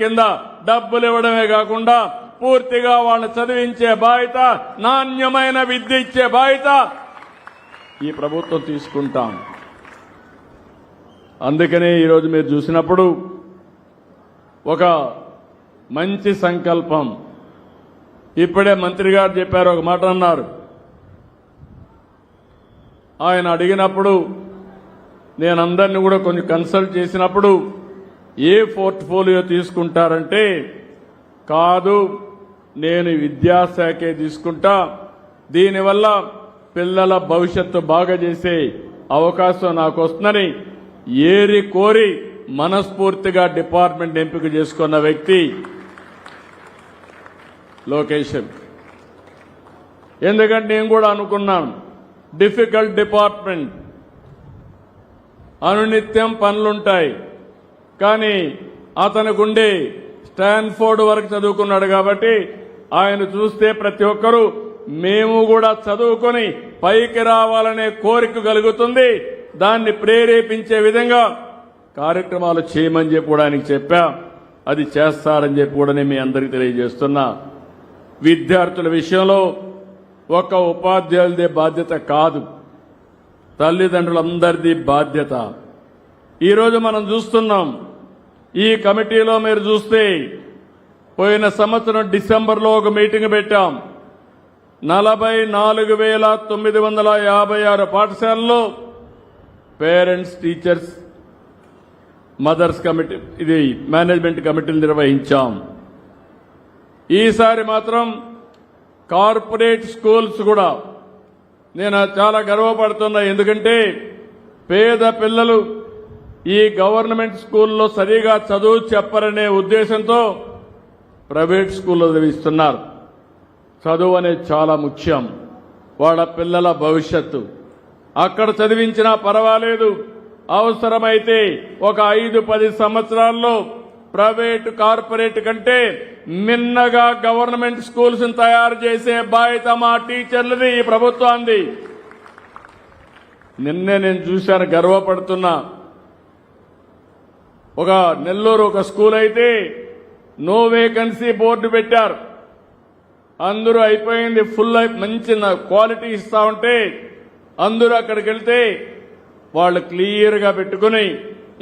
కింద డబ్బులు ఇవ్వడమే కాకుండా పూర్తిగా వాళ్ళని చదివించే బాధ్యత, నాణ్యమైన విద్య ఇచ్చే బాధ్యత ఈ ప్రభుత్వం తీసుకుంటాం. అందుకనే ఈరోజు మీరు చూసినప్పుడు ఒక మంచి సంకల్పం. ఇప్పుడే మంత్రి గారు చెప్పారు, ఒక మాట అన్నారు. ఆయన అడిగినప్పుడు నేను అందరినీ కూడా కొంచెం కన్సల్ట్ చేసినప్పుడు ఏ పోర్ట్ఫోలియో తీసుకుంటారంటే, కాదు నేను విద్యాశాఖే తీసుకుంటా, దీనివల్ల పిల్లల భవిష్యత్తు బాగా చేసే అవకాశం నాకు వస్తుందని ఏరి కోరి మనస్ఫూర్తిగా డిపార్ట్మెంట్ ఎంపిక చేసుకున్న వ్యక్తి లోకేష్. ఎందుకంటే నేను కూడా అనుకున్నాను, డిఫికల్ట్ డిపార్ట్మెంట్, అనునిత్యం పనులుంటాయి. కానీ అతనికి ఉండే స్టాన్ఫోర్డ్ వరకు చదువుకున్నాడు కాబట్టి ఆయన చూస్తే ప్రతి ఒక్కరూ మేము కూడా చదువుకొని పైకి రావాలనే కోరిక కలుగుతుంది. దాన్ని ప్రేరేపించే విధంగా కార్యక్రమాలు చేయమని చెప్పి కూడా ఆయనకి చెప్పా. అది చేస్తారని చెప్పి కూడా నేను మీ అందరికీ తెలియజేస్తున్నా. విద్యార్థుల విషయంలో ఒక ఉపాధ్యాయులదే బాధ్యత కాదు, తల్లిదండ్రులందరిది బాధ్యత. ఈరోజు మనం చూస్తున్నాం, ఈ కమిటీలో మీరు చూస్తే పోయిన సంవత్సరం డిసెంబర్లో ఒక మీటింగ్ పెట్టాం. 44,956 పాఠశాలల్లో పేరెంట్స్, టీచర్స్, మదర్స్ కమిటీ, ఇది మేనేజ్మెంట్ కమిటీలు నిర్వహించాం. ఈసారి మాత్రం కార్పొరేట్ స్కూల్స్ కూడా నేను చాలా గర్వపడుతున్నా. ఎందుకంటే పేద పిల్లలు ఈ గవర్నమెంట్ స్కూల్లో సరిగా చదువు చెప్పరనే ఉద్దేశంతో ప్రైవేట్ స్కూల్లో చదివిస్తున్నారు. చదువు అనేది చాలా ముఖ్యం, వాళ్ళ పిల్లల భవిష్యత్తు. అక్కడ చదివించినా పర్వాలేదు, అవసరమైతే ఒక 5-10 సంవత్సరాల్లో ప్రైవేటు, కార్పొరేట్ కంటే మిన్నగా గవర్నమెంట్ స్కూల్స్ తయారు చేసే బాధ్యత మా టీచర్లది, ఈ ప్రభుత్వాన్ని. నిన్నే నేను చూశాను, గర్వపడుతున్నా. ఒక నెల్లూరు ఒక స్కూల్ అయితే నో వేకెన్సీ బోర్డు పెట్టారు. అందరూ అయిపోయింది, ఫుల్ మంచి క్వాలిటీ ఇస్తా ఉంటే అందరూ అక్కడికి వెళ్తే వాళ్ళు క్లియర్గా పెట్టుకుని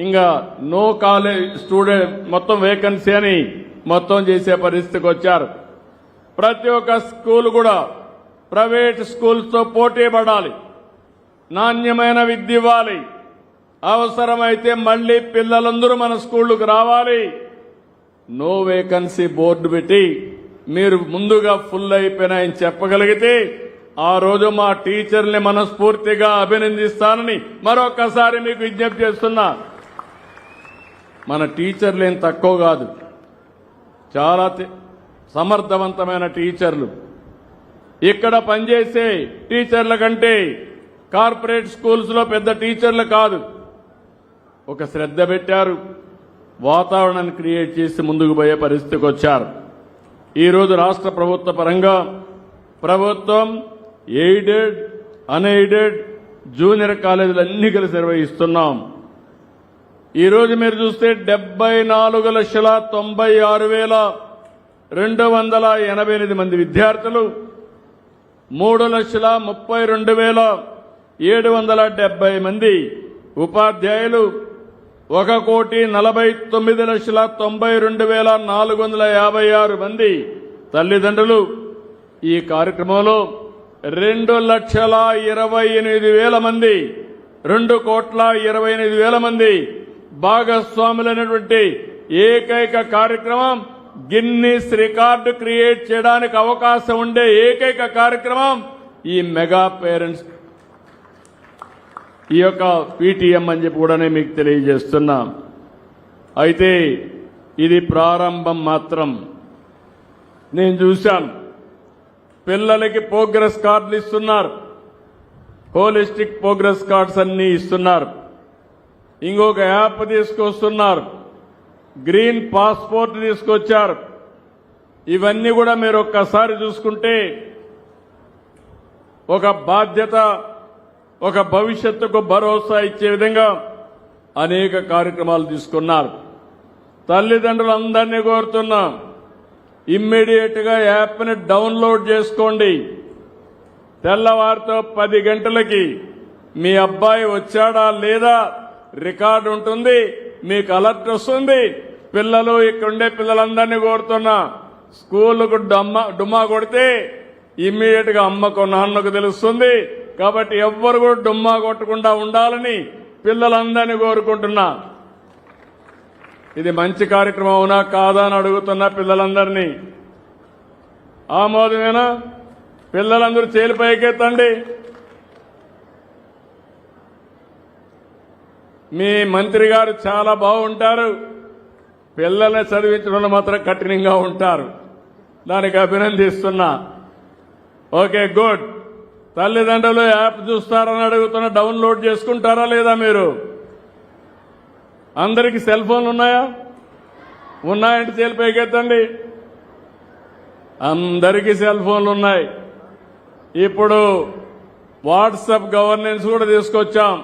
ఇంకా నో కాలేజ్ స్టూడెంట్, మొత్తం వేకెన్సీ అని మొత్తం చేసే పరిస్థితికి వచ్చారు. ప్రతి ఒక్క స్కూల్ కూడా ప్రైవేట్ స్కూల్స్తో పోటీ పడాలి, నాణ్యమైన విద్య ఇవ్వాలి. అవసరమైతే మళ్లీ పిల్లలందరూ మన స్కూళ్లకు రావాలి. నో వేకెన్సీ బోర్డు పెట్టి మీరు ముందుగా ఫుల్ అయిపోయినాయని చెప్పగలిగితే ఆ రోజు మా టీచర్ని మనస్ఫూర్తిగా అభినందిస్తానని మరొకసారి మీకు విజ్ఞప్తి చేస్తున్నా. మన టీచర్లు ఏం తక్కువ కాదు, చాలా సమర్థవంతమైన టీచర్లు. ఇక్కడ పనిచేసే టీచర్ల కంటే కార్పొరేట్ స్కూల్స్లో పెద్ద టీచర్లు కాదు. ఒక శ్రద్ధ పెట్టారు, వాతావరణాన్ని క్రియేట్ చేసి ముందుకు పోయే పరిస్థితికి వచ్చారు. ఈరోజు రాష్ట్ర ప్రభుత్వ పరంగా ప్రభుత్వం ఎయిడెడ్, అన్ఎయిడెడ్, జూనియర్ కాలేజీలు అన్ని కలిసి నిర్వహిస్తున్నాం. ఈరోజు మీరు చూస్తే 74,96,288 మంది విద్యార్థులు, 3,32,770 మంది ఉపాధ్యాయులు, 1,49,92,456 మంది తల్లిదండ్రులు. ఈ కార్యక్రమంలో 2,28,000 మంది, 2,28,000 మంది భాగస్వాములైనటువంటి ఏకైక కార్యక్రమం, గిన్నిస్ రికార్డు క్రియేట్ చేయడానికి అవకాశం ఉండే ఏకైక కార్యక్రమం ఈ మెగా పేరెంట్స్, ఈ యొక్క పీటీఎం అని చెప్పి కూడా మీకు తెలియజేస్తున్నా. అయితే ఇది ప్రారంభం మాత్రం. నేను చూశాను, పిల్లలకి ప్రోగ్రెస్ కార్డులు ఇస్తున్నారు, హోలిస్టిక్ ప్రోగ్రెస్ కార్డ్స్ అన్ని ఇస్తున్నారు. ఇంకొక యాప్ తీసుకొస్తున్నారు, గ్రీన్ పాస్పోర్ట్ తీసుకొచ్చారు. ఇవన్నీ కూడా మీరు ఒక్కసారి చూసుకుంటే ఒక బాధ్యత, ఒక భవిష్యత్తుకు భరోసా ఇచ్చే విధంగా అనేక కార్యక్రమాలు తీసుకున్నారు. తల్లిదండ్రులందరినీ కోరుతున్నాం, ఇమ్మీడియట్ గా యాప్ని డౌన్లోడ్ చేసుకోండి. తెల్లవారితో 10 గంటలకి మీ అబ్బాయి వచ్చాడా లేదా రికార్డు ఉంటుంది, మీకు అలర్ట్ వస్తుంది. పిల్లలు ఇక్కడుండే పిల్లలందరినీ కోరుతున్నా, స్కూలుకు డుమ్మా కొడితే ఇమ్మీడియట్ గా అమ్మకు నాన్నకు తెలుస్తుంది. కాబట్టి ఎవ్వరు కూడా డుమ్మా కొట్టకుండా ఉండాలని పిల్లలందరినీ కోరుకుంటున్నా. ఇది మంచి కార్యక్రమం అవునా కాదా అని అడుగుతున్నా పిల్లలందరినీ. ఆమోదమేనా? పిల్లలందరూ చేలి పైకెత్తండి. మీ మంత్రి గారు చాలా బాగుంటారు, పిల్లల్ని చదివించడంలో మాత్రం కఠినంగా ఉంటారు. దానికి అభినందిస్తున్నా. Okay, good. తల్లిదండ్రులు యాప్ చూస్తారని అడుగుతున్నా, డౌన్లోడ్ చేసుకుంటారా లేదా? మీరు అందరికీ సెల్ ఫోన్లు ఉన్నాయా? ఉన్నాయంటే చేలి పైకెత్తండి. అందరికీ సెల్ ఫోన్లు ఉన్నాయి. ఇప్పుడు వాట్సాప్ గవర్నెన్స్ కూడా తీసుకొచ్చాం.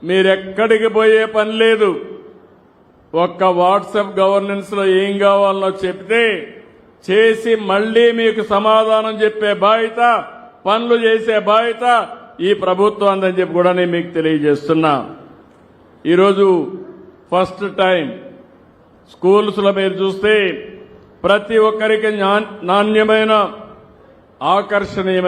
మీరెక్కడికి పోయే పని లేదు. ఒక్క వాట్సాప్ గవర్నెన్స్ లో ఏం కావాలో చెప్తే చేసి మళ్లీ మీకు సమాధానం చెప్పే బాధ్యత, పనులు చేసే బాధ్యత ఈ ప్రభుత్వం అందని చెప్పి కూడా నేను మీకు తెలియజేస్తున్నా. ఈరోజు ఫస్ట్ టైం స్కూల్స్ లో మీరు చూస్తే ప్రతి ఒక్కరికి నాణ్యమైన, ఆకర్షణీయమైన